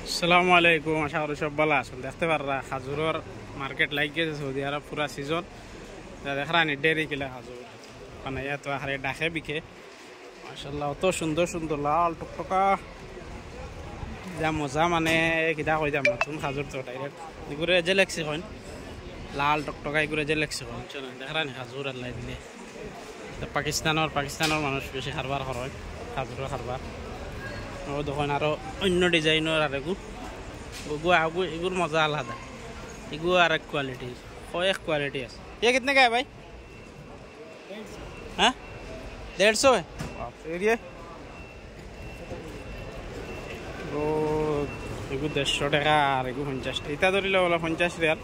আসসালামু আলাইকুম, আশা করি সব ভালো আছেন। দেখতে পাররা খাজুরের মার্কেট লাগ গেছে সৌদি আরব পুরা সিজন। দেখরানি ডেরি কিলা খাজুর মানে এত হারে ডাকে বিকে মাশাআল্লাহ, অত সুন্দর সুন্দর লাল টকটকা যা মজা, মানে কিতা কই যাম নতুন খাজুর তো ডাইরেক্ট এগুলো যে লেখছি কইন লাল টকটকা এগুলো যে লেখছি কইন চলেন দেখরানি খাজুর আল্লাহ দিলে। পাকিস্তানের মানুষ বেশি খারবার হয় খাজুর খারবার। ও দেখুন আরো অন্য ডিজাইনের আর এগুর মজা আলাদা, এগুলো আর এক কোয়ালিটির কয়েক কোয়ালিটি আছে। ये कितने का है भाई? हाँ 150 है। फिर ये ও এগুলো 150 টাকা আর এগুলো 50 টাকা। এটা ধরিলে বলা 50 রিয়াল,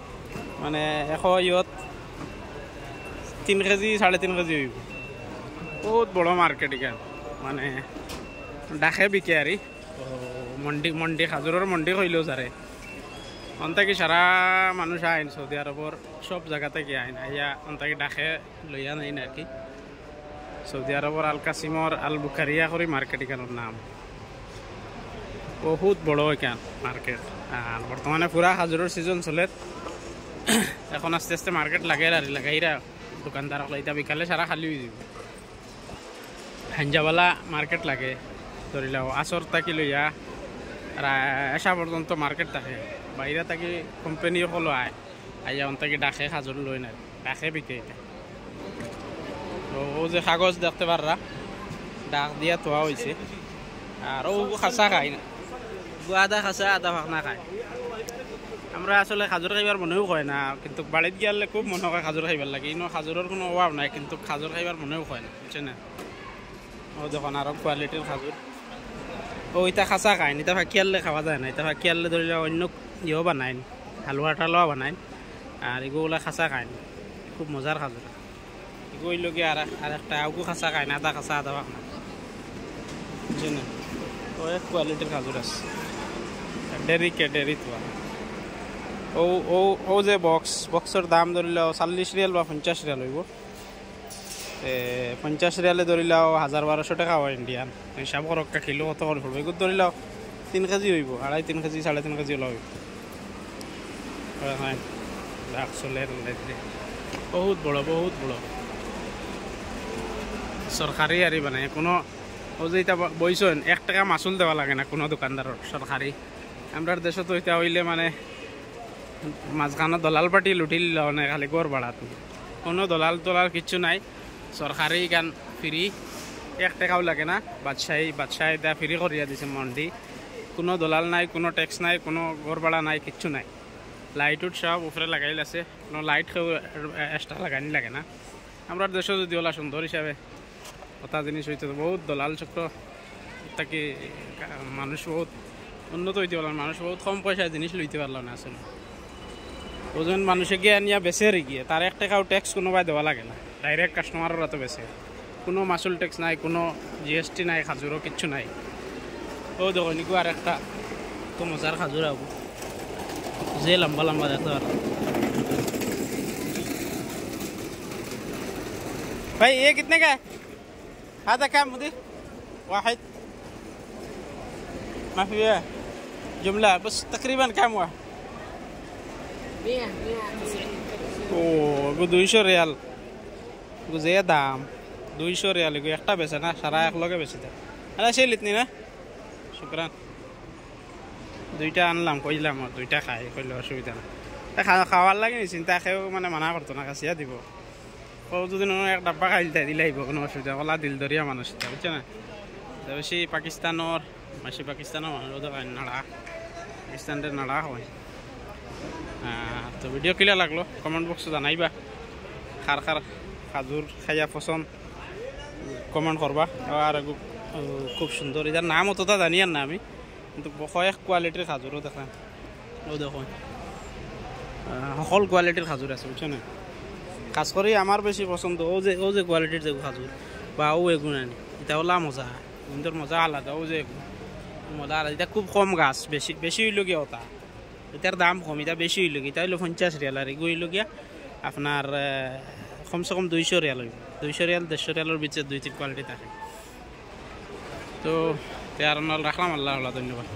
মানে এখন ইয়ত 3 কেজি 3.5 কেজি হইব। বহুত বড় মার্কেট এখানে, মানে ডাকে বিকে আর মন্ডি খাজুরের মন্ডি কইলেও যারে অন্তাকি সারা মানুষ আইন সৌদি আরবর সব জায়গা থেকে আইন আইয়া অন্তাকি ডাকে লইয়া নাইন আর কি। সৌদি আরবর আল কাসিমর আল বুখারিয়া করে মার্কেট এখানের নাম, বহুত বড় এখান মার্কেট। আর বর্তমানে পুরা খাজুরের সিজন চলে, এখন আস্তে আস্তে মার্কেট লাগে আর লাগাইরা দোকানদার এটা বিকালে সারা খালি হয়ে যাব। হাঞ্জাওয়ালা মার্কেট লাগে ধরি লাও আসর থাকি লইয়া এসা পর্যন্ত মার্কেট থাকে। বাইরে থাকি কোম্পানি সকলো আইয়া অন্তাকি ডাকে খাজুর লই না, ডাকে বিকে এটা। তো ও যে কাগজ দেখতে পাররা ডাক দিয়া তোয়া হয়েছে, আর ও খাসা খাই না, আধা খাসা আধা ফাঁকনা খায়। আমরা আসলে খাজুর খাইবার মনেও কয় না, কিন্তু বাড়িত গিয়ালে খুব মনে হয় খাজুর খাইবার লাগে। ইনো খাজুরের কোনো অভাব নাই, কিন্তু খাজুর খাইবার মনেও কয় না, বুঝছে না। ও দেখুন আরো কোয়ালিটির খাজুর। ও এটা খাসা খায়, এটা ফাঁকিয়ালে খাওয়া যায় না। এটা ফাঁকিয়ালে ধরিলে অন্য ইয়েও বানায়, হালুয়া টালুয়া বানায়, আর এগুলা খাসা খায় না। খুব মজার খাজুর এগুলো লগে। আর একটা আউগু খাসা খায় না, আধা খাসা আধা ফাঁকনা, বুঝছে না। ও এক কোয়ালিটির খাজুর আছে ডেরি তো। ও ও ও যে বক্সের দাম ধরিলেও 40 রিয়াল বা 50 রিয়াল হইব। 50 রিয়ালে ধরিলেও 1200 টাকা হয় ইন্ডিয়ান। হিসাব করক কিলো কত করে পড়বে। এগুলো ধরিলেও 3 কেজি হইব, 2.5-3 কেজি 3.5 কেজি হলে হইব। বহুত বড় সরকারি আরি বানায়। কোনো ও যে এটা বইছেন 1 টাকা মাসুল দেওয়া লাগে না কোনো দোকানদারের সরকারি। আমরা দেশে তো এটা হইলে মানে মাঝখানে দলাল পার্টি লুটি মানে খালি গড় বাড়াতো, কোনো দলাল কিচ্ছু নাই। সরকারি গান ফ্রি, 1 টাকাও লাগে না। বাদশাহ এটা ফ্রি করিয়া দিছে মন্ডি। কোনো দলাল নাই, কোনো ট্যাক্স নাই, কোনো গড় ভাড়া নাই, কিচ্ছু নাই। লাইট উঠ সব উপরে লাগাইল আছে, কোনো লাইট এক্সট্রা লাগানি লাগে না। আমরা দেশে যদি ওলা সুন্দর হিসাবে কথা জিনিস হইতে বহুত দলাল চক্র তাকে মানুষ বহুত উন্নত হইতে পারলাম, মানুষ বহুত কম পয়সায় জিনিস লইতে পারলাম না। আসলে ওজন মানুষে গিয়ে নিয়ে বেচে গিয়ে তার 1 টাকাও ট্যাক্স কোনোবাই দেওয়া লাগে না, ডাইরেক্ট কাস্টমারের তো বেচে। কোনো মাসুল ট্যাক্স নাই, কোনো জিএসটি নাই, খাজুরও কিচ্ছু নাই। ও দেখো নিকো আর একটা তো মজার খাজুর হবো যে লম্বা লম্বা দেখতে পারো भाई। ये कितने का है? هذا كم مدير واحد؟ ما في جملة بس تقريبا كم واحد؟ 190 اوه 200 রিয়াল গুজে দাম 200 রিয়াল এগো একটা বেচে না, সারা এক লগে বেচে দেয়। আরে সেই লিতনি না, শুকরান। দুইটা আনলাম, কইলাম দুইটা খাই, কইলে অসুবিধা না। খাওয়ার লাগে নি চিন্তা, খেয়েও মানে মানা করতো না, কাছিয়া দিব। যদি এক ডাব্বা খাইল তাই দিলে আহিব, কোনো অসুবিধা। ওলা দিল দরিয়া মানুষ এটা, বুঝছে না। বেশি পাকিস্তানের মানুষ নাড়া, পাকিস্তানের নাড়া হয়। তো ভিডিও কিলা লাগলো কমেন্ট বক্সে জানাইবা। খার খাজুর খাইয়া পছন্দ কমেন্ট করবা। আর খুব সুন্দর, এটার নাম অতটা জানি আর না আমি, কিন্তু কয়েক কোয়ালিটির খাজুরও দেখলাম। ও দেখুন সকল কোয়ালিটির খাজুর আছে, বুঝছো না। খাস করে আমার বেশি পছন্দ ও যে কোয়ালিটির যে খাজুর বা ও এগুন আনি, এটা ওলা মজা, কিন্তু মজা আলাদা। ও যে মজা আলাদা, এটা খুব কম গাছ, বেশি হইল গিয়া ওটা, এটার দাম কম, এটা বেশি হইল গিয়া। এটা হইলো 50 রিয়াল, আর এগুলো হইল গিয়া আপনার কমসে কম 200 রিয়াল হইব। 200 রিয়াল 150 রিয়ালের ভিতরে 2-3 কোয়ালিটি থাকে। তো আর রাখলাম। আল্লাহ ধন্যবাদ।